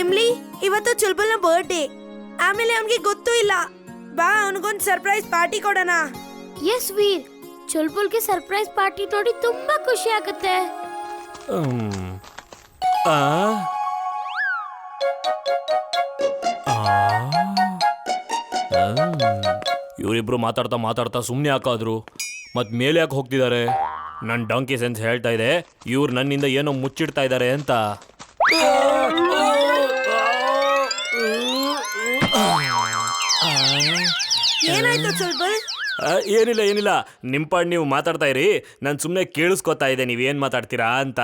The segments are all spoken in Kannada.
ಇಮ್ಲಿ, ಇವತ್ತು ಚುಲ್ಬುಲ್ನ ಬರ್ಡೇ. ಆಮೇಲೆ ಅವನಿಗೆ ಗೊತ್ತೂ ಇಲ್ಲ. ಬಾ, ಅವನಿಗೊಂದು ಸರ್ಪ್ರೈಸ್ ಪಾರ್ಟಿ ಕೊಡೋಣ. ಎಸ್ ವೀರ್, ಚುಲ್ಬುಲ್ಗೆ ಸರ್ಪ್ರೈಸ್ ಪಾರ್ಟಿ ನೋಡಿ ತುಂಬಾ ಖುಷಿ ಆಗುತ್ತೆ. ಇವರಿಬ್ರು ಮಾತಾಡ್ತಾ ಮಾತಾಡ್ತಾ ಸುಮ್ಮನೆ ಹಾಕಾದ್ರು. ಮತ್ ಮೇಲೆ ಯಾಕೆ ಹೋಗ್ತಿದ್ದಾರೆ? ನನ್ನ ಡಾಂಕಿ ಸೆನ್ಸ್ ಹೇಳ್ತಾ ಇದೆ ಇವ್ರು ನನ್ನಿಂದ ಏನೋ ಮುಚ್ಚಿಡ್ತಾ ಇದ್ದಾರೆ ಅಂತ. ಏನಾಯ್ತು ಚುಲ್ಬುಲ್? ಏನಿಲ್ಲ, ನಿಮ್ಮ ಪಾಡ್ ನೀವು ಮಾತಾಡ್ತಾ ಇರಿ. ನಾನು ಸುಮ್ಮನೆ ಕೇಳಿಸ್ಕೊತಾ ಇದ್ದೆ ನೀವೇನ್ ಮಾತಾಡ್ತೀರಾ ಅಂತ.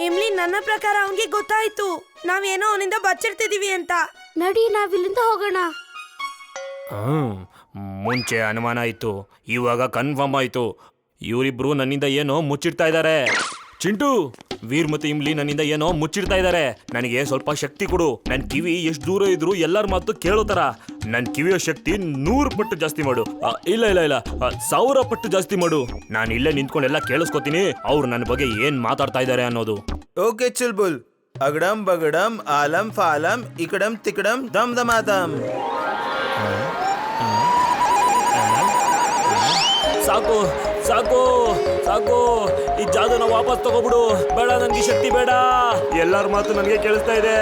ಇಮ್ಲಿ, ನನ್ನ ಪ್ರಕಾರ ಅವನಿಗೆ ಗೊತ್ತಾಯ್ತು ನಾವೇನೋ ಅವನಿಂದ ಬಚ್ಚಿಡ್ತಿದೀವಿ ಅಂತ. ನಡಿ, ನಾವಿಲ್ಲಿಂದ ಹೋಗೋಣ. ಮುಂಚೆ ಅನುಮಾನ ಇತ್ತು, ಇವಾಗ ಕನ್ಫರ್ಮ್ ಆಯ್ತು. ಇವರಿಬ್ರು ನನ್ನಿಂದ ಏನೋ ಮುಚ್ಚಿಡ್ತಾ ಇದ್ದಾರೆ. ಚಿಂಟು, ವೀರ್ ಮತ್ತೆ ಇಮ್ಲಿ ನನ್ನಿಂದ ಏನೋ ಮುಚ್ಚಿಡ್ತಾ ಇದ್ದಾರೆ. ನನಗೆ ಸ್ವಲ್ಪ ಶಕ್ತಿ ಕೊಡು. ನನ್ನ ಕಿವಿ ಎಷ್ಟು ದೂರ ಇದ್ರು ಎಲ್ಲರ ಮಾತು ಕೇಳೋ ತರ ನನ್ನ ಕಿವಿಯ ಶಕ್ತಿ 100 ಪಟ್ಟು ಜಾಸ್ತಿ ಮಾಡು. ಇಲ್ಲ 1000 ಪಟ್ಟು ಜಾಸ್ತಿ ಮಾಡು. ನಾನು ಇಲ್ಲೇ ನಿಂತ್ಕೊಂಡೆಲ್ಲ ಕೇಳಿಸ್ಕೊತೀನಿ ಅವ್ರು ನನ್ನ ಬಗ್ಗೆ ಏನ್ ಮಾತಾಡ್ತಾ ಇದ್ದಾರೆ ಅನ್ನೋದು. ಓಕೆ ಚುಲ್ಬುಲ್, ಅಗಡಂ ಬಗಡಂ ಆಲಂ ಫಾಲಂ ಇಕಡಂ ತಿಕಡಂ ದಮ್ ದಮಾದಂ. ಸಾಕು ಸಾಕು ಸಾಕು, ಈ ಜಾದೂನ ವಾಪಸ್ ತಗೋಬಿಡು. ಬೇಡ, ನನಗೆ ಶಕ್ತಿ ಬೇಡ. ಎಲ್ಲರ ಮಾತು ನನಗೆ ಕೇಳಿಸ್ತಾ ಇದೆ.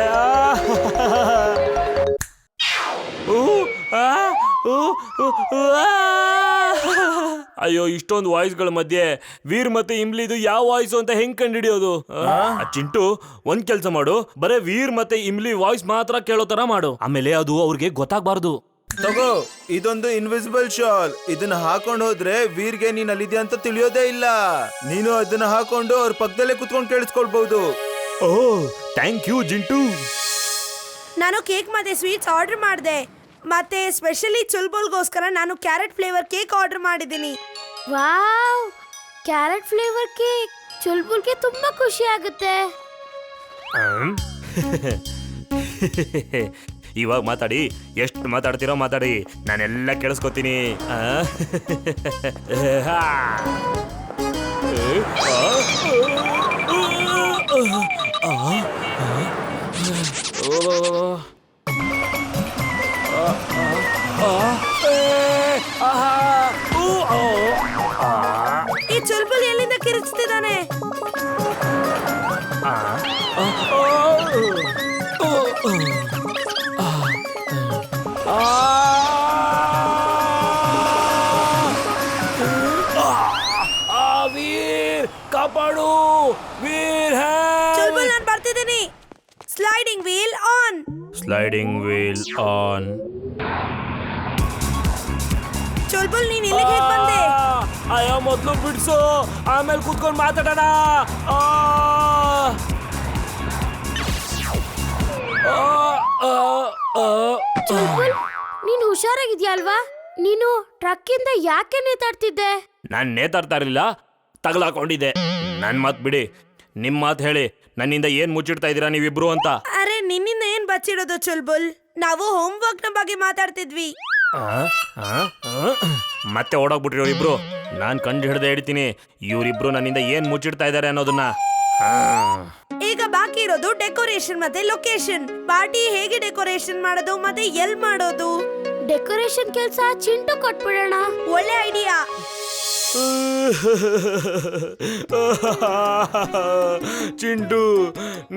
ಅಯ್ಯೋ, ಇಷ್ಟೊಂದು ವಾಯ್ಸ್ಗಳ ಮಧ್ಯೆ ವೀರ್ ಮತ್ತೆ ಇಮ್ಲಿದು ಯಾವ ವಾಯ್ಸು ಅಂತ ಹೆಂಗ್ ಕಂಡಿಡಿಯೋದು? ಚಿಂಟು, ಒಂದ್ ಕೆಲ್ಸ ಮಾಡು, ಬರೇ ವೀರ್ ಮತ್ತೆ ಇಮ್ಲಿ ವಾಯ್ಸ್ ಮಾತ್ರ ಕೇಳೋ ತರ ಮಾಡು. ಆಮೇಲೆ ಅದು ಅವ್ರಿಗೆ ಗೊತ್ತಾಗ್ಬಾರ್ದು. ತಗೋ, ಇದೊಂದು ಇನ್ವಿಸಿಬಲ್ ಶಾಲ್. ಇದನ್ನ ಹಾಕೊಂಡು ಹೋದ್ರೆ ವೀರ್ಗೆ ನೀನ್ ಅಲ್ಲಿದ್ಯಾ ಅಂತ ತಿಳಿಯೋದೇ ಇಲ್ಲ. ನೀನು ಅದನ್ನ ಹಾಕೊಂಡು ಅವ್ರ ಪಕ್ಕದಲ್ಲೇ ಕುತ್ಕೊಂಡು ಕೇಳಿಸ್ಕೊಳ್ಬಹುದು. ಓ, ಥ್ಯಾಂಕ್ ಯು ಜಿಂಟು. ನಾನು ಕೇಕ್ ಮತ್ತೆ ಸ್ವೀಟ್ಸ್ ಆರ್ಡರ್ ಮಾಡಿದೆ. ಮತ್ತೆ ಸ್ಪೆಷಲಿ ಚುಲ್ಬುಲ್ಗೋಸ್ಕರ ನಾನು ಕ್ಯಾರೆಟ್ ಫ್ಲೇವರ್ ಕೇಕ್ ಆರ್ಡರ್ ಮಾಡಿದ್ದೀನಿ. Wow, carrot flavour cake. ಚುಲ್ಬುಲ್ಗೆ ತುಂಬಾ ಖುಷಿ ಆಗುತ್ತೆ. ಇವಾಗ ಮಾತಾಡಿ, ಎಷ್ಟು ಮಾತಾಡ್ತೀರೋ ಮಾತಾಡಿ, ನಾನೆಲ್ಲ ಕೇಳಿಸ್ಕೊತೀನಿ. ಈ ಚುಲ್ಬುಲ್ ಎಲ್ಲಿಂದ ಕಿರಿಚ್ತಿದ್ದಾನೆ? ವೀರ್, ಕಾಪಾಡು ವೀರ್. ಚುಲ್ಬುಲ್, ನಾನು ಬರ್ತಿದ್ದೀನಿ. Sliding wheel on. Sliding wheel on. Chulbul, ನೀನ್ ಇಲ್ಲಿಗೆ ಹೇಗೆ ಬಂದೆ? ಅಯ್ಯೋ, ಮೊದಲು ಬಿಡ್ಸು, ಆಮೇಲೆ ಕೂತ್ಕೊಂಡು ಮಾತಾಡೋಣ. ಚುಲ್ಬುಲ್, ನೀನು ಹುಷಾರಾಗಿದ್ಯಾ ಅಲ್ವಾ? ನೀನು ಟ್ರಕ್ ಇಂದ ಯಾಕೆ ನೇತಾಡ್ತಿದ್ದೆ? ನಾನು ನೇತಾಡ್ತಾ ಇರಲಿಲ್ಲ, ತಗಲಾಕೊಂಡಿದ್ದೆ. ನನ್ ಮಾತ್ ಬಿಡಿ, ನಿಮ್ ಮಾತ್ ಹೇಳಿ. ನನ್ನಿಂದ ಏನ್ ಮುಚ್ಚಿಡ್ತಾ ಇದೀರಾ ನೀವಿಬ್ರು ಅಂತ? ಅರೆ, ನಿನ್ನಿಂದ ಏನ್ ಬಚ್ಚಿಡೋದು ಚುಲ್ಬುಲ್? ನಾವು ಹೋಮ್ವರ್ಕ್ ನ ಬಗ್ಗೆ ಮಾತಾಡ್ತಿದ್ವಿ. ಮತ್ತೆ ಓಡೋಗ್ಬಿಟ್ರಿ ಇಬ್ರು. ನಾನ್ ಕಂಡು ಹಿಡ್ದೆ ಹಿಡಿತೀನಿ ಇವರಿಬ್ರು ನನ್ನಿಂದ ಏನ್ ಮುಚ್ಚಿಡ್ತಾ ಇದಾರೆ ಅನ್ನೋದನ್ನ. ಈಗ ಬಾಕಿ ಇರೋದು ಡೆಕೋರೇಷನ್ ಮತ್ತೆ ಲೊಕೇಶನ್. ಪಾರ್ಟಿ ಹೇಗೆ ಡೆಕೋರೇಷನ್ ಮಾಡೋದು ಮತ್ತೆ ಎಲ್ ಮಾಡೋದು? ಡೆಕೋರೇಷನ್ ಕೆಲಸ ಚಿಂಟು ಕೊಟ್ಬಿಡೋಣ. ಒಳ್ಳೆ ಐಡಿಯಾ. ಚಿಂಟು,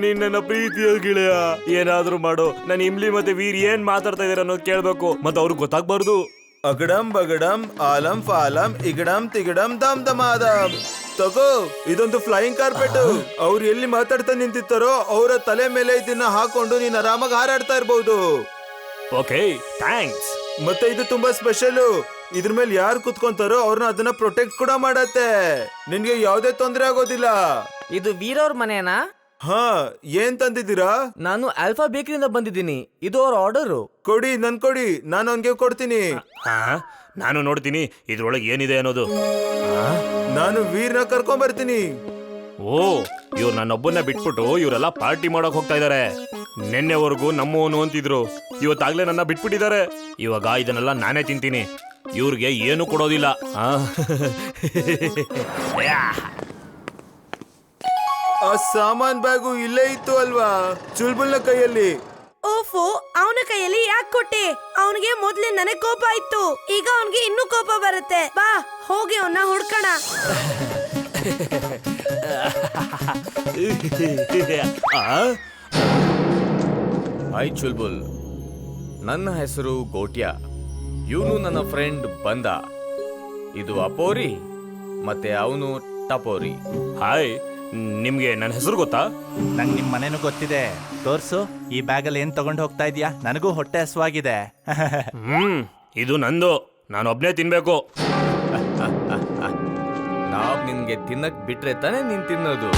ನಿನ್ನ ಪ್ರೀತಿಯ ಗೆಳೆಯ, ಏನಾದ್ರೂ ಮಾಡು. ನಾನು ಇಮ್ಲಿ ಮತ್ತೆ ವೀರ್ ಏನ್ ಮಾತಾಡ್ತಾ ಇದಾರೆ ಅನ್ನೋದು ಕೇಳ್ಬೇಕು, ಮತ್ತೆ ಅವ್ರಿಗೆ ಗೊತ್ತಾಗ್ಬಾರ್ದು. ಅಗಡಂ ಬಗಡಂ ಆಲಂ ಫಾಲಂ ಇಗಡಂ ತಿಗಡಂ ದಮ್ ದಮಾದಂ. ತಗೋ, ಇದೊಂದು ಫ್ಲೈಯಿಂಗ್ ಕಾರ್ಪೆಟ್. ಅವ್ರು ಎಲ್ಲಿ ಮಾತಾಡ್ತಾ ನಿಂತಿರ್ತಾರೋ ಅವರ ತಲೆ ಮೇಲೆ ಇದನ್ನ ಹಾಕೊಂಡು ನೀನ್ ಆರಾಮಾಗಿ ಹಾರಾಡ್ತಾ ಇರ್ಬಹುದು. Okay, thanks. ಮತ್ತೆ ಇದು ತುಂಬಾ ಸ್ಪೆಷಲ್. ಇದ್ರ ಮೇಲೆ ಯಾರು ಕುತ್ಕೊಂತಾರೋ ಅವ್ರನ್ನ ಅದನ್ನ ಪ್ರೊಟೆಕ್ಟ್ ಕೂಡ ಮಾಡತ್ತೆ. ನಿನ್ಗೆ ಯಾವ್ದೇ ತೊಂದರೆ ಆಗೋದಿಲ್ಲ. ಇದು ವೀರವ್ರ ಮನೆನಾ? ಹಾ, ಏನ್ ತಂದಿದ್ದೀರಾ? ನಾನು ಆಲ್ಫಾ ಬೇಕರಿಯಿಂದ ಬಂದಿದ್ದೀನಿ. ಇದು ಅವ್ರ ಆರ್ಡರ್. ಕೊಡಿ, ಕೊಡಿ, ನಾನು ಅವನ್ಗೆ ಕೊಡ್ತೀನಿ. ನಾನು ನೋಡ್ತೀನಿ ಇದ್ರೊಳಗೆ ಏನಿದೆ ಅನ್ನೋದು. ನಾನು ವೀರ್ನ ಕರ್ಕೊಂಡ್ ಬರ್ತೀನಿ. ಓ, ಇವ್ರು ನನ್ನೊಬ್ಬನ್ನ ಬಿಟ್ಬಿಟ್ಟು ಇವರೆಲ್ಲ ಪಾರ್ಟಿ ಮಾಡಕ್ ಹೋಗ್ತಾ ಇದಾರೆ. ನಿನ್ನೆವರೆಗೂ ನಮ್ಮವನು ಅಂತಿದ್ರು, ಇವತ್ತಾಗ್ಲೇ ನನ್ನ ಬಿಟ್ಬಿಟ್ಟಿದ್ದಾರೆ. ಇವಾಗ ಇದನ್ನೆಲ್ಲ ನಾನೇ ತಿಂತೀನಿ, ಇವ್ರಿಗೆ ಏನು ಕೊಡೋದಿಲ್ಲ. ಆ ಸಾಮಾನ್ ಬ್ಯಾಗು ಇಲ್ಲೇ ಇತ್ತು ಅಲ್ವಾ ಚುಲ್ಬುಲ್ನ ಕೈಯಲ್ಲಿ. ಓಫೋ, ಅವನ ಕೈಯಲ್ಲಿ ಯಾಕೆ ಕೊಟ್ಟೆ? ಅವನಿಗೆ ಮೊದ್ಲೇ ನನಗೆ ಕೋಪ ಇತ್ತು, ಈಗ ಅವನಿಗೆ ಇನ್ನೂ ಕೋಪ ಬರುತ್ತೆ. ಬಾ ಹೋಗಿ ಅವನ್ನ ಹುಡ್ಕೋಣ. ಹಾಯ್ ಚುಲ್ಬುಲ್, ನನ್ನ ಹೆಸರು ಗೋಟ್ಯಾ. ಇವನು ನನ್ನ ಫ್ರೆಂಡ್ ಬಂದ. ಇದು ಅಪೋರಿ ಮತ್ತೆ ಅವನು ಟಪೋರಿ. ಹಾಯ್, ನಿಮ್ಗೆ ನನ್ನ ಹೆಸರು ಗೊತ್ತಾ? ನಂಗೆ ನಿಮ್ಮ ಮನೇನು ಗೊತ್ತಿದೆ. ತೋರ್ಸು, ಈ ಬ್ಯಾಗಲ್ಲಿ ಏನ್ ತಗೊಂಡು ಹೋಗ್ತಾ ಇದೀಯಾ? ನನಗೂ ಹೊಟ್ಟೆ ಹಸುವಾಗಿದೆ. ಇದು ನಂದು, ನಾನು ಒಬ್ನೇ ತಿನ್ಬೇಕು. ನಾವ್ ನಿನ್ಗೆ ತಿನ್ನಕ್ ಬಿಟ್ರೆ ತಾನೇ ನೀನ್ ತಿನ್ನೋದು.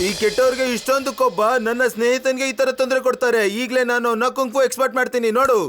ಈ ಕೆಟ್ಟವ್ರಿಗೆ ಇಷ್ಟೊಂದು ಕೊಬ್ಬ. ನನ್ನ ಸ್ನೇಹಿತನಿಗೆ ಈ ತರ ತೊಂದರೆ ಕೊಡ್ತಾರೆ. ಈಗ್ಲೇ ನಾನು ಕುಂಗ್ ಫು ಎಕ್ಸ್ಪರ್ಟ್ ಮಾಡ್ತೀನಿ, ನೋಡು.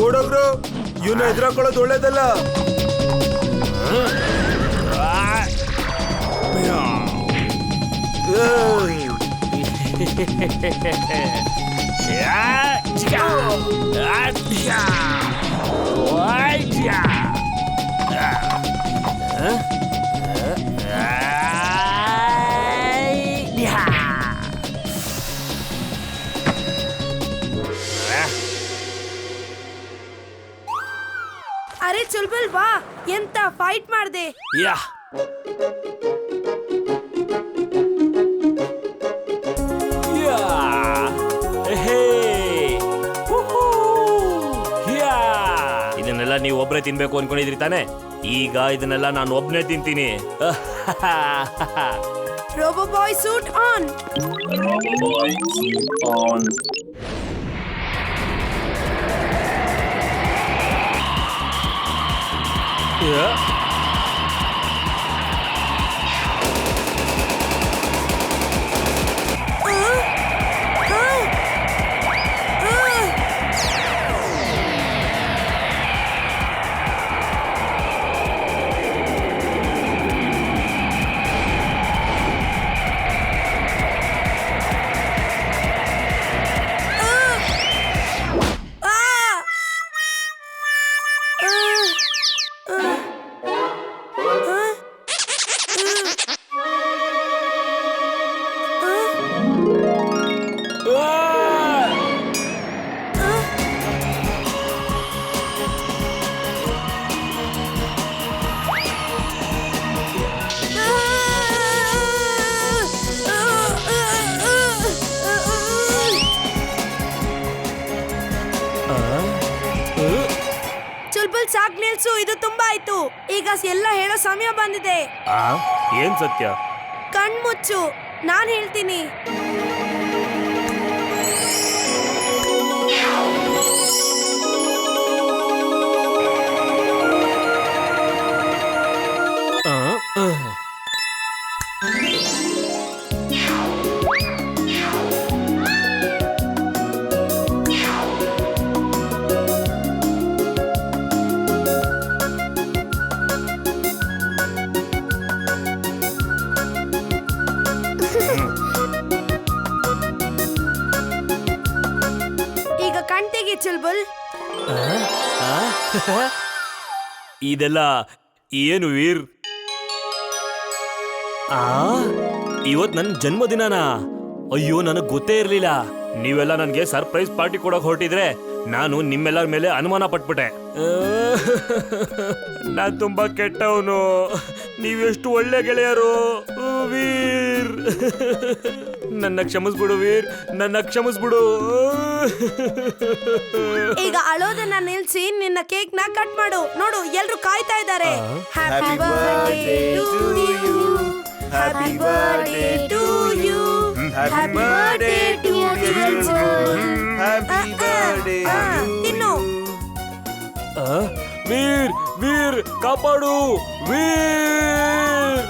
ಓಡೋಗ್ರು, ಇವನ್ನ ಎದುರಾಕೊಳ್ಳೋದು ಒಳ್ಳೇದಲ್ಲ. ಅರೆ ಚುಲ್ಬುಲ್, ಬಾ, ಎಂತ ಫೈಟ್ ಮಾಡ್ದೆ. ಯಾ ಇದನ್ನೆಲ್ಲ ನೀವು ಒಬ್ರೇ ತಿನ್ಬೇಕು ಅನ್ಕೊಂಡಿದ್ರಿ ತಾನೆ? ಈಗ ಇದನ್ನೆಲ್ಲ ನಾನು ಒಬ್ನೇ ತಿಂತೀನಿ. Robo boy suit on. Chulbul, ಸಾಕ್ ನಿಲ್ಸು, ಇದು ತುಂಬಾ ಆಯ್ತು. ಈಗ ಎಲ್ಲ ಹೇಳೋ ಸಮಯ ಬಂದಿದೆ. ಏನ್ ಸತ್ಯ? ಕಣ್ಮುಚ್ಚು, ನಾನ್ ಹೇಳ್ತೀನಿ. ಚುಲ್ಬುಲ್. ಇದೆಲ್ಲ ಏನು ವೀರ್? ಇವತ್ ನನ್ ಜನ್ಮದಿನನಾ? ಅಯ್ಯೋ, ನನಗ್ ಗೊತ್ತೇ ಇರ್ಲಿಲ್ಲ. ನೀವೆಲ್ಲ ನನ್ಗೆ ಸರ್ಪ್ರೈಸ್ ಪಾರ್ಟಿ ಕೊಡಕ್ ಹೊರಟಿದ್ರೆ ನಾನು ನಿಮ್ಮೆಲ್ಲರ ಮೇಲೆ ಅನುಮಾನ ಪಟ್ಬಿಟ್ಟೆ. ನಾನ್ ತುಂಬಾ ಕೆಟ್ಟವನು. ನೀವೆಷ್ಟು ಒಳ್ಳೆ ಗೆಳೆಯರು ವೀರ್. ನನ್ನ ಕ್ಷಮಿಸ್ಬಿಡು ವೀರ್, ನನ್ನ ಕ್ಷಮಿಸ್ಬಿಡು. ಈಗ ಅಳೋದನ್ನ ನಿಲ್ಸಿ ನಿನ್ನ ಕೇಕ್ ನ ಕಟ್ ಮಾಡು. ನೋಡು, ಎಲ್ರು ಕಾಯ್ತಾ ಇದ್ದಾರೆ. Happy birthday to you. Happy birthday to you. Happy birthday to you. Happy birthday to you. ತಿನ್ನು. ವೀರ್, ವೀರ್ ಕಾಪಾಡು ವೀರ್.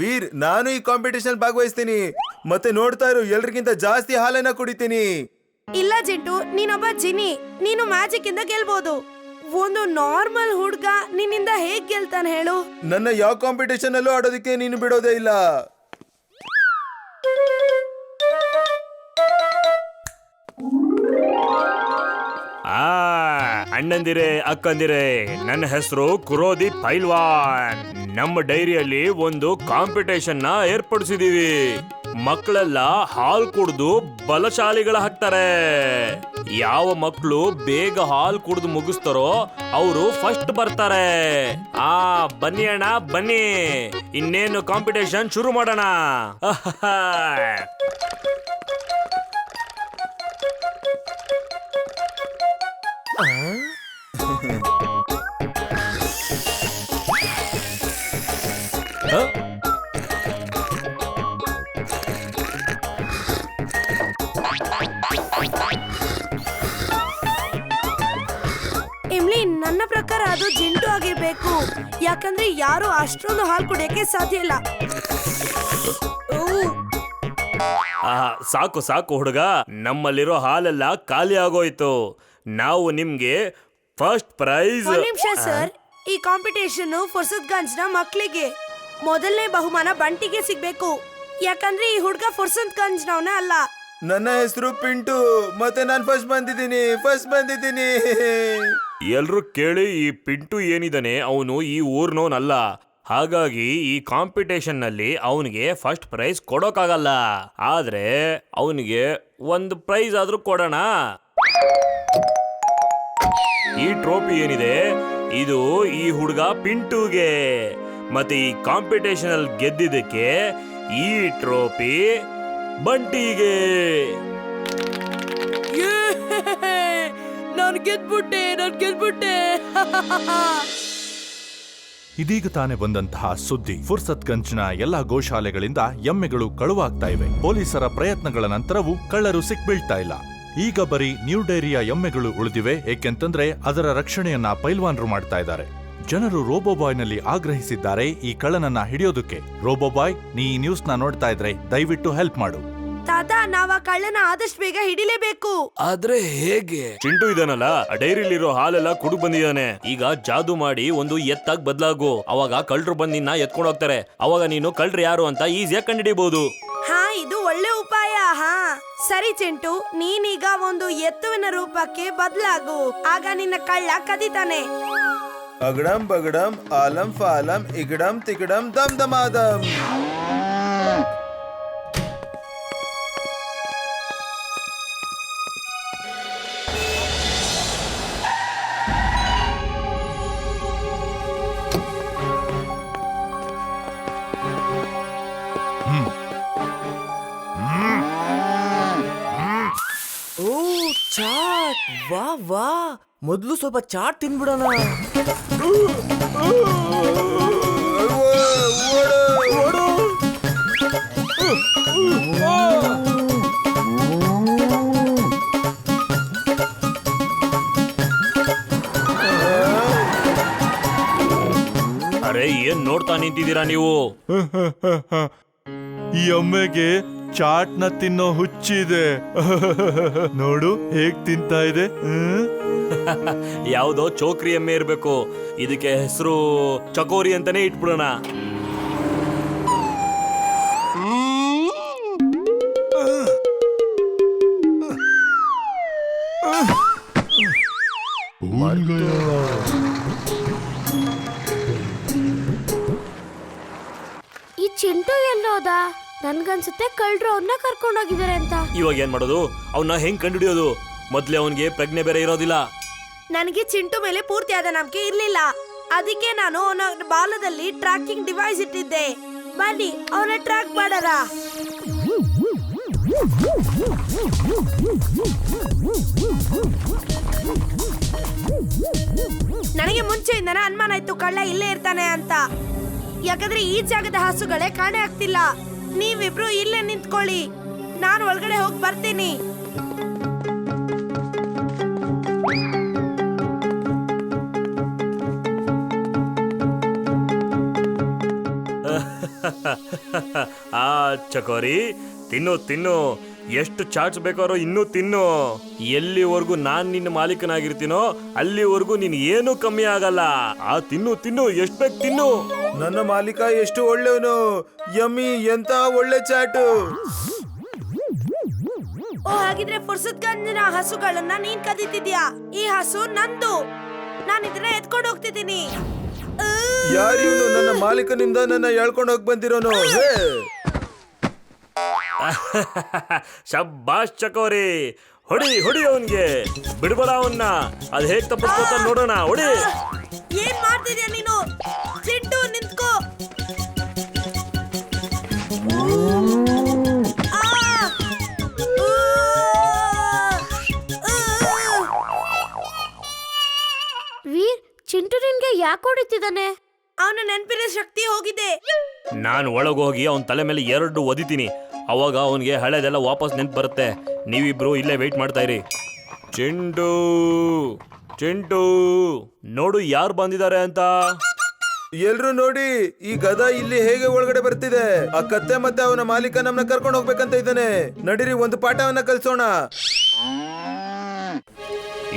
ವೀರ್, ನಾನು ಈ ಕಾಂಪಿಟೇಷನ್ ಭಾಗವಹಿಸ್ತೀನಿ. ಮತ್ತೆ ನೋಡ್ತಾ ಇರು, ಎಲ್ರಿಗಿಂತ ಜಾಸ್ತಿ ಹಾಲನ್ನ ಕುಡಿತೀನಿ. ಇಲ್ಲ ಜಿಂಟು, ನೀನೊಬ್ಬ ಜಿನಿ. ನೀನು ಮ್ಯಾಜಿಕ್ ಇಂದ ಗೆಲ್ಬಹುದು. ಒಂದು ನಾರ್ಮಲ್ ಹುಡ್ಗ ನಿನ್ನಿಂದ ಹೇಗ್ ಗೆಲ್ತಾನೆ ಹೇಳು? ನನ್ನ ಯಾವ ಕಾಂಪಿಟೇಷನ್ ಅಲ್ಲೂ ಆಡೋದಕ್ಕೆ ನೀನು ಬಿಡೋದೇ ಇಲ್ಲ. ಅಣ್ಣಂದಿರೇ, ಅಕ್ಕಂದಿರೇ, ನನ್ನ ಹೆಸರು ಕುರೋದಿ ಪೈಲ್ವಾನ್. ನಮ್ಮ ಡೈರಿಯಲ್ಲಿ ಒಂದು ಕಾಂಪಿಟೇಷನ್ ನ ಏರ್ಪಡಿಸಿದೀವಿ. ಮಕ್ಕಳೆಲ್ಲ ಹಾಲ್ ಕುಡ್ದು ಬಲಶಾಲಿಗಳಾಗ್ತಾರೆ. ಯಾವ ಮಕ್ಕಳು ಬೇಗ ಹಾಲ್ ಕುಡ್ದು ಮುಗಿಸ್ತಾರೋ ಅವರು ಫಸ್ಟ್ ಬರ್ತಾರೆ. ಬನ್ನಿ ಅಣ್ಣ, ಬನ್ನಿ, ಇನ್ನೇನು ಕಾಂಪಿಟೇಷನ್ ಶುರು ಮಾಡೋಣ. ಇಮ್ಲಿ, ನನ್ನ ಪ್ರಕಾರ ಅದು ಜಿಂಟು ಆಗಿರ್ಬೇಕು. ಯಾಕಂದ್ರೆ ಯಾರು ಅಷ್ಟೊಂದು ಹಾಲು ಕುಡಿಯಕ್ಕೆ ಸಾಧ್ಯ ಇಲ್ಲ. ಸಾಕು ಸಾಕು ಹುಡುಗ, ನಮ್ಮಲ್ಲಿರೋ ಹಾಲೆಲ್ಲ ಖಾಲಿ ಆಗೋಯ್ತು. ನಾವು ನಿಮ್ಗೆ ಫಸ್ಟ್ ಪ್ರೈಸ್. ಒಂದ್ ನಿಮಿಷ ಸರ್, ಈ ಕಾಂಪಿಟೇಷನ್ ಫುರ್ಸತ್ಗಂಜ್ ನ ಮಕ್ಕಳಿಗೆ. ಮೊದಲನೇ ಬಹುಮಾನ ಬಂಟಿಗೆ ಸಿಗ್ಬೇಕು. ಯಾಕಂದ್ರೆ ಈ ಹುಡುಗ ಫುರ್ಸತ್ಗಂಜ್ ನವನ ಅಲ್ಲ. ನನ್ನ ಹೆಸರು ಪಿಂಟು, ಮತ್ತೆ ನಾನು ಫಸ್ಟ್ ಬಂದಿದ್ದೀನಿ. ಎಲ್ರು ಕೇಳಿ, ಈ ಪಿಂಟು ಏನಿದಾನೆ ಅವನು ಈ ಊರ್ನವನಲ್ಲ. ಹಾಗಾಗಿ ಈ ಕಾಂಪಿಟೇಷನ್ ನಲ್ಲಿ ಅವನಿಗೆ ಫಸ್ಟ್ ಪ್ರೈಸ್ ಕೊಡೋಕ್ಕಾಗಲ್ಲ. ಆದ್ರೆ ಅವನಿಗೆ ಒಂದು ಪ್ರೈಸ್ ಆದ್ರೂ ಕೊಡೋಣ. ಈ ಟ್ರೋಫಿ ಏನಿದೆ ಇದು ಈ ಹುಡುಗ ಪಿಂಟುಗೆ. ಮತ್ತೆ ಈ ಕಾಂಪಿಟೇಷನ್ ಅಲ್ಲಿ ಗೆದ್ದಿದ್ದಕ್ಕೆ ಈ ಟ್ರೋಫಿ ಬಂಟಿಗೆ. ನಾನು ಗೆದ್ಬಿಟ್ಟೆ. ಇದೀಗ ತಾನೇ ಬಂದಂತಹ ಸುದ್ದಿ. ಫುರ್ಸತ್ಗಂಜ್ನ ಎಲ್ಲಾ ಗೋಶಾಲೆಗಳಿಂದ ಎಮ್ಮೆಗಳು ಕಳುವಾಗ್ತಾ ಇವೆ. ಪೊಲೀಸರ ಪ್ರಯತ್ನಗಳ ನಂತರವೂ ಕಳ್ಳರು ಸಿಕ್ಬೀಳ್ತಾ ಇಲ್ಲ. ಈಗ ಬರೀ ನ್ಯೂ ಡೈರಿಯ ಎಮ್ಮೆಗಳು ಉಳಿದಿವೆ. ಏಕೆಂತಂದ್ರೆ ಅದರ ರಕ್ಷಣೆಯನ್ನ ಪೈಲ್ವಾನ್ರು ಮಾಡ್ತಾ ಇದ್ದಾರೆ. ಜನರು ರೋಬೋಬಾಯ್ನಲ್ಲಿ ಆಗ್ರಹಿಸಿದ್ದಾರೆ ಈ ಕಳ್ಳನನ್ನ ಹಿಡಿಯೋದಕ್ಕೆ. ರೋಬೋಬಾಯ್, ನೀ ಈ ನ್ಯೂಸ್ ನ ನೋಡ್ತಾ ಇದ್ರೆ ದಯವಿಟ್ಟು ಹೆಲ್ಪ್ ಮಾಡು. ತಾತ, ನಾವ್ ಆ ಕಳ್ಳನ ಆದಷ್ಟು ಬೇಗ ಹಿಡಿಲೇಬೇಕು. ಆದ್ರೆ ಹೇಗೆ? ಚಿಂಟು ಇದಾನಲ್ಲ, ಡೈರಿಲಿರೋ ಹಾಲೆಲ್ಲ ಕುಡಿದು ಬಂದಿದ್ದಾನೆ. ಈಗ ಜಾದು ಮಾಡಿ ಒಂದು ಎತ್ತಾಗ್ ಬದ್ಲಾಗು. ಅವಾಗ ಕಳ್ಳರು ಬಂದ್ ನಿನ್ನ ಎತ್ಕೊಂಡು ಹೋಗ್ತಾರೆ. ಅವಾಗ ನೀನು ಕಳ್ಳರು ಯಾರು ಅಂತ ಈಸಿಯಾಗಿ ಕಂಡುಹಿಡಿಬಹುದು. ಇದು ಒಳ್ಳೆ ಉಪಾಯ. ಸರಿ ಚಿಂಟು, ನೀನೀಗ ಒಂದು ಎತ್ತುವಿನ ರೂಪಕ್ಕೆ ಬದಲಾಗು. ಆಗ ನಿನ್ನ ಕಳ್ಳ ಕದೀತಾನೆ. ಅಗಡಂ ಬಗಡಂ ಆಲಂ ಫಾಲಂ ಇಗಡಂ ತಿಗಡಂ ದಮ್ ದಮಾದಂ. ಚಾಟ್, ವಾ, ಮೊದ್ಲು ಸ್ವಲ್ಪ ಚಾಟ್ ತಿನ್ಬಿಡೋಣ. ಅರೆ, ಏನ್ ನೋಡ್ತಾ ನಿಂತಿದ್ದೀರಾ ನೀವು? ಈ ಎಮ್ಮೆಗೆ ಚಾಟ್ನ ತಿನ್ನೋ ಹುಚ್ಚಿದೆ. ನೋಡು ಹೇಗ್ ತಿಂತಾ ಇದೆ. ಯಾವ್ದೋ ಚೋಕ್ರಿ ಎಮ್ಮೆ ಇರ್ಬೇಕು. ಇದಕ್ಕೆ ಹೆಸರು ಚಕೋರಿ ಅಂತಾನೆ ಇಟ್ಬಿಡೋಣ. ಈ ಚಿಂಟು ಎಲ್ಲೋದ? ನನ್ಗನ್ಸುತ್ತೆ ಕಳ್ರು ಅವನ್ನ ಕರ್ಕೊಂಡೋಗಿದ್ದಾರೆ ಅಂತ. ಇವಾಗ ಏನ್ ಮಾಡೋದು? ಅವನ್ನ ಹೆಂಗ್ ಕಂಡುಹಿಡಿಯೋದು? ಮೊದ್ಲೇ ಅವನ್ಗೆ ಪ್ರಜ್ಞೆ ಬೇರೆ ಇರೋದಿಲ್ಲ. ನನಗೆ ಚಿಂಟು ಮೇಲೆ ಪೂರ್ತಿಯಾದ ನಂಬಿಕೆ ಇರ್ಲಿಲ್ಲ. ಅದಕ್ಕೆ ನಾನು ಅವನ ಬಾಲದಲ್ಲಿ ಟ್ರ್ಯಾಕಿಂಗ್ ಡಿವೈಸ್ ಇಟ್ಟಿದ್ದೆ. ಬನ್ನಿ ಅವನ ಟ್ರ್ಯಾಕ್ ಮಾಡಾರ. ನನಗೆ ಮುಂಚೆಯಿಂದನೇ ಅನುಮಾನ ಇತ್ತು ಕಳ್ಳ ಇಲ್ಲೇ ಇರ್ತಾನೆ ಅಂತ. ಯಾಕಂದ್ರೆ ಈ ಜಾಗದ ಹಸುಗಳೇ ಕಾಣೆ ಆಗ್ತಿಲ್ಲ. ನೀವಿಬ್ರು ಇಲ್ಲೇ ನಿಂತ್ಕೊಳ್ಳಿ, ನಾನು ಒಳಗಡೆ ಹೋಗಿ ಬರ್ತೀನಿ. ಆ ಚಕೋರಿ, ತಿನ್ನು ತಿನ್ನು, ಎಷ್ಟು ಚಾಟ್ಸ್ ಬೇಕಾರೋ ಇನ್ನೂ ತಿನ್ನು. ಎಲ್ಲಿವರೆಗೂ ನಾನ್ ನಿನ್ನ ಮಾಲೀಕನಾಗಿರ್ತೀನೋ ಅಲ್ಲಿವರೆಗೂ ನೀನ್ ಏನೂ ಕಮ್ಮಿ ಆಗಲ್ಲ. ಆ ತಿನ್ನು ತಿನ್ನು, ಎಷ್ಟ್ ಬೇಕು ತಿನ್ನು. ನನ್ನ ಮಾಲೀಕ ಎಷ್ಟು ಒಳ್ಳೆಯವನು. ಯಮ್ಮಿ, ಎಂತ ಒಳ್ಳೆ ಚಾಟು. ಓ, ಹಾಗಿದ್ರೆ ಫುರ್ಸತ್ಗಂಜಿನ ಹಸುಗಳನ್ನ ನೀನ್ ಕದೀತಿದ್ಯಾ? ಈ ಹಸು ನಂದು, ನಾನು ಇದನ್ನ ಎತ್ಕೊಂಡು ಹೋಗ್ತಿದ್ದೀನಿ. ಯಾರಿವನು? ನನ್ನ ಮಾಲೀಕನಿಂದ ನನ್ನ ಎಳ್ಕೊಂಡು ಹೋಗಿ ಬಂದಿರೋನು. ಶಬ್ಬಾಷ್ ಚಕೋರಿ, ಹೊಡಿ ಹೊಡಿ ಅವನ್ಗೆ, ಬಿಡ್ಬೇಡ ಅವನ್ನ. ಅದ್ ಹೇಗ್ ತಪ್ಪಿಸ್ಕೋತ ನೋಡೋಣ. ಹೊಡಿ. ಏನ್ ಮಾಡ್ತಿದ್ಯಾ ನೀನು? ಚಿಂಟು ನಿಂತ್ಕೋ. ವೀರ್, ಚಿಂಟು ನಿನ್ಗೆ ಯಾಕೆ ಹೊಡಿತಿದ್ದಾನೆ? ಅವನ ನೆನಪಿನ ಶಕ್ತಿ ಹೋಗಿದೆ. ನಾನು ಒಳಗೋಗಿ ಅವನ ತಲೆ ಮೇಲೆ 2 ಒದಿತೀನಿ. ಅವಾಗ ಅವನಿಗೆ ಹಳೆದೆಲ್ಲ ವಾಪಸ್ ನೆನ್ಪು ಬರುತ್ತೆ. ನೀವಿಬ್ರು ಇಲ್ಲೇ ವೆಯ್ಟ್ ಮಾಡ್ತಾ ಇರಿ. ಚಿಂಟು ಚಿಂಟು, ನೋಡು ಯಾರು ಬಂದಿದ್ದಾರೆ ಅಂತ. ಎಲ್ರು ನೋಡಿ, ಈ ಗದ ಇಲ್ಲಿ ಹೇಗೆ ಒಳಗಡೆ ಬರ್ತಿದೆ. ಆ ಕತ್ತೆ ಮತ್ತೆ ಅವನ ಮಾಲೀಕ ನಮ್ನ ಕರ್ಕೊಂಡು ಹೋಗ್ಬೇಕಂತ ಇದ್ದಾನೆ. ನಡೀರಿ, ಒಂದು ಪಾಠವನ್ನ ಕಲ್ಸೋಣ.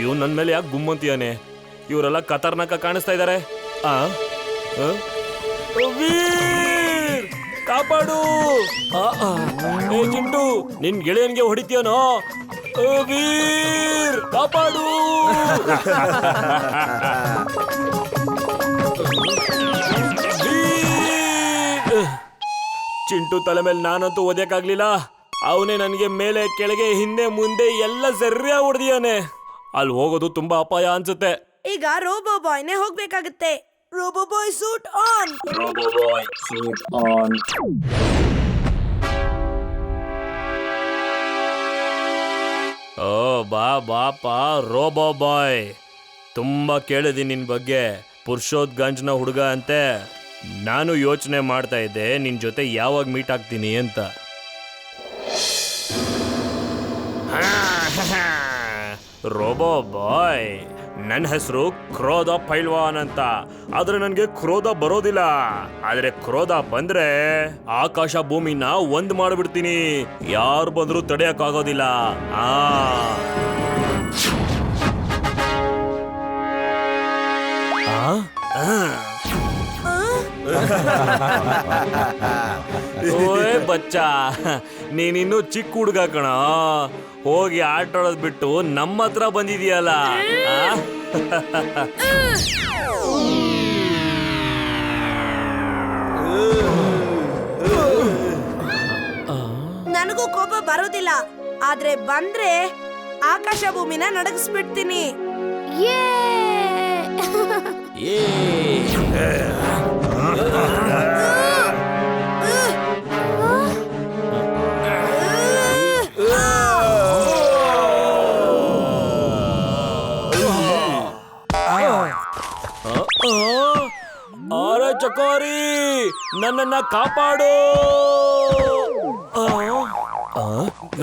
ಇವ್ ನನ್ ಮೇಲೆ ಯಾಕೆ ಗುಮ್ಮಂತಿಯಾನೆ? ಇವರೆಲ್ಲ ಖತರ್ನಾಕ ಕಾಣಿಸ್ತಾ ಇದ್ದಾರೆ. ವೀರ್, ಕಾಪಾಡು. ಏ ಚಿಂಟು, ನಿನ್ ಗೆಳೆಯನ್ಗೆ ಹೊಡಿತೀಯನೋ? ವೀರ್, ಕಾಪಾಡು. ಚಿಂಟು ತಲೆ ಮೇಲೆ ನಾನಂತೂ ಓದ್ಯಕ್ಕಾಗ್ಲಿಲ್ಲ. ಅವನೇ ನನಗೆ ಮೇಲೆ ಕೆಳಗೆ ಹಿಂದೆ ಮುಂದೆ ಎಲ್ಲ ಸರಿಯಾಗಿ ಹೊಡೆದಿಯಾನೆ. ಅಲ್ಲಿ ಹೋಗೋದು ತುಂಬಾ ಅಪಾಯ ಅನ್ಸುತ್ತೆ. ಈಗ ರೋಬೋ ಬಾಯ್ನೇ ಹೋಗ್ಬೇಕಾಗುತ್ತೆ. Robo boy suit on. ಓ ಬಾ ಬಾಪ ರೋಬೋ ಬಾಯ್, ತುಂಬಾ ಕೇಳಿದೀನಿ ನಿನ್ ಬಗ್ಗೆ. ಪುರುಷೋತ್ಗಂಜ್ನ ಹುಡುಗ ಅಂತೆ. ನಾನು ಯೋಚನೆ ಮಾಡ್ತಾ ಇದ್ದೆ ನಿನ್ ಜೊತೆ ಯಾವಾಗ ಮೀಟ್ ಆಗ್ತೀನಿ ಅಂತ. ರೋಬೋ ಬಾಯ್, ನನ್ನ ಹೆಸರು ಕ್ರೋಧ ಪೈಲ್ವಾನ್ ಅಂತ. ಆದ್ರೆ ನನಗೆ ಕ್ರೋಧ ಬರೋದಿಲ್ಲ. ಆದ್ರೆ ಕ್ರೋಧ ಬಂದ್ರೆ ಆಕಾಶ ಭೂಮಿನ ಒಂದ್ ಮಾಡ್ಬಿಡ್ತೀನಿ. ಯಾರು ಬಂದ್ರು ತಡೆಯಕ್ಕಾಗೋದಿಲ್ಲ. ಓಯ್ ಬಚ್ಚ, ನೀನಿನ್ನು ಚಿಕ್ಕ ಹುಡುಗ ಕಣ. ಹೋಗಿ ಆಟ ಆಡೋದ್ ಬಿಟ್ಟು ನಮ್ಮ ಹತ್ರ ಬಂದಿದೀಯಲ್ಲ. ನನಗೂ ಕೋಪ ಬರೋದಿಲ್ಲ. ಆದ್ರೆ ಬಂದ್ರೆ ಆಕಾಶ ಭೂಮಿನ ನಡಗಿಸ್ಬಿಡ್ತೀನಿ. ಅರೆ ಚಕೋರಿ, ನನ್ನನ್ನ ಕಾಪಾಡು.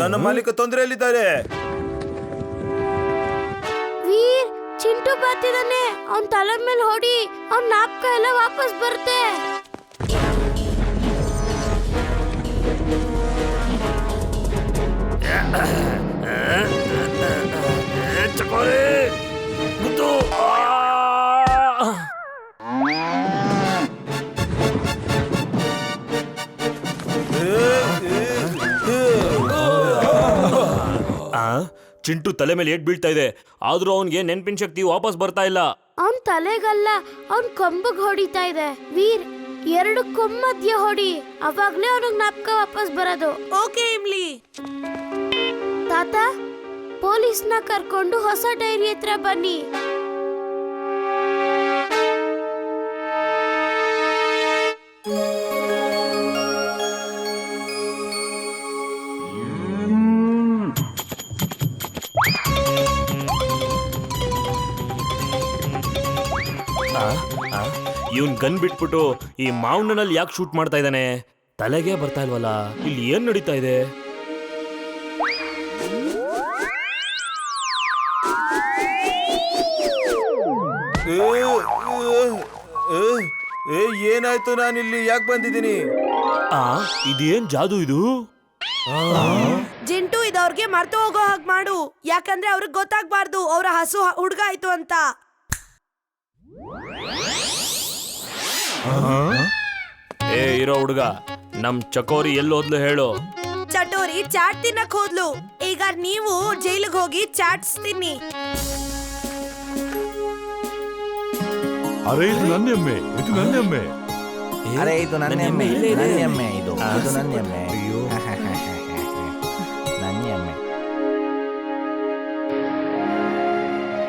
ನನ್ನ ಮಾಲೀಕ ತೊಂದರೆಯಲ್ಲಿದ್ದಾರೆ. ವೀರ್, ಚಿಂಟು ಬರ್ತಿದ್ದಾನೆ. ಅವನ್ ತಲೆ ಮೇಲೆ ಹೊಡಿ, ಅವ್ನ ನಾಪ್ಕ ಎಲ್ಲ ವಾಪಸ್ ಬರುತ್ತೆ. ಚಕೋರಿ ಗುದ್ದು. ಚಿಂಟು ತಲೆ ಮೇಲೆ ಏಟ್ ಬೀಳ್ತಾ ಇದೆ, ಆದ್ರೂ ಅವನ್ಗೆ ನೆನ್ಪಿನ ಶಕ್ತಿ ವಾಪಸ್ ಬರ್ತಾ ಇಲ್ಲ. ಅವನ್ ತಲೆಗಲ್ಲ, ಅವನ್ ಕೊಂಬಗ್ ಹೊಡಿತಾ ಇದೆ. ವೀರ್, 2 ಕೊಂಬದ್ಯ ಹೊಡಿ, ಅವಾಗ್ಲೇ ಅವನಿಗೆ ಜ್ಞಾಪಕ ವಾಪಸ್ ಬರೋದು. ಓಕೆ ಇಮ್ಲಿ. ತಾತ, ಪೊಲೀಸ್ನ ಕರ್ಕೊಂಡು ಹೊಸ ಡೈರಿ ಹತ್ರ ಬನ್ನಿ. ಇವನ್ ಗನ್ ಬಿಟ್ಬಿಟ್ಟು ಈ ಮಾವಣ್ಣನಲ್ಲಿ ಯಾಕೆ ಶೂಟ್ ಮಾಡ್ತಾ ಇದ್ದಾನೆ? ತಲೆಗೆ ಬರ್ತಾ ಇಲ್ವಲ್ಲ. ಇಲ್ಲಿ ಏನ್ ನಡೀತಾ ಇದೆ? ಏನಾಯ್ತು? ನಾನಿಲ್ಲಿ ಯಾಕೆ ಬಂದಿದ್ದೀನಿ? ಇದೇನ್ ಜಾದು ಇದು? ಜಿಂಟು, ಇದವ್ರಿಗೆ ಮರ್ತು ಹೋಗೋ ಹಾಗೆ ಮಾಡು, ಯಾಕಂದ್ರೆ ಅವ್ರಿಗೆ ಗೊತ್ತಾಗ್ಬಾರ್ದು ಅವರ ಹಸು ಹುಡ್ಗ ಆಯ್ತು ಅಂತ. ಇರೋ ಹುಡುಗ, ನಮ್ ಚಕೋರಿ ಎಲ್ಲೋದ್ಲು ಹೇಳು. ಚಟೋರಿ ಚಾಟ್ ತಿನ್ನಕ್ ಹೋದ್ಲು. ಈಗ ನೀವು ಜೈಲಿಗೆ ಹೋಗಿ ಚಾಟ್ಸ್ ತಿನ್ನಿ. ಅರೆ ಇದು ನನ್ನ ಎಮ್ಮೆ, ಇದು ನನ್ನ ಎಮ್ಮೆ. ಅರೆ ಇದು ನನ್ನ ಎಮ್ಮೆ, ನನ್ನ ಎಮ್ಮೆ, ಇದು ನನ್ನ ಎಮ್ಮೆ. ನನ್ನ ಎಮ್ಮೆ.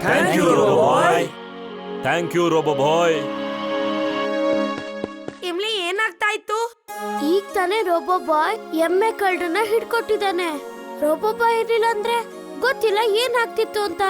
Thank you robo boy. Thank you robo boy. Imli, ಏನಾಗ್ತಾ ಇತ್ತು? ಈಗ ತಾನೇ ರೋಬೋ ಬಾಯ್ ಎಮ್ಮೆ ಕಳ್ಳನ್ನ ಹಿಡ್ಕೊಟ್ಟಿದ್ದಾನೆ. ರೋಬೋ ಬಾಯ್ ಇರ್ಲಿಲ್ಲ ಅಂದ್ರೆ ಗೊತ್ತಿಲ್ಲ ಏನಾಗ್ತಿತ್ತು ಅಂತ.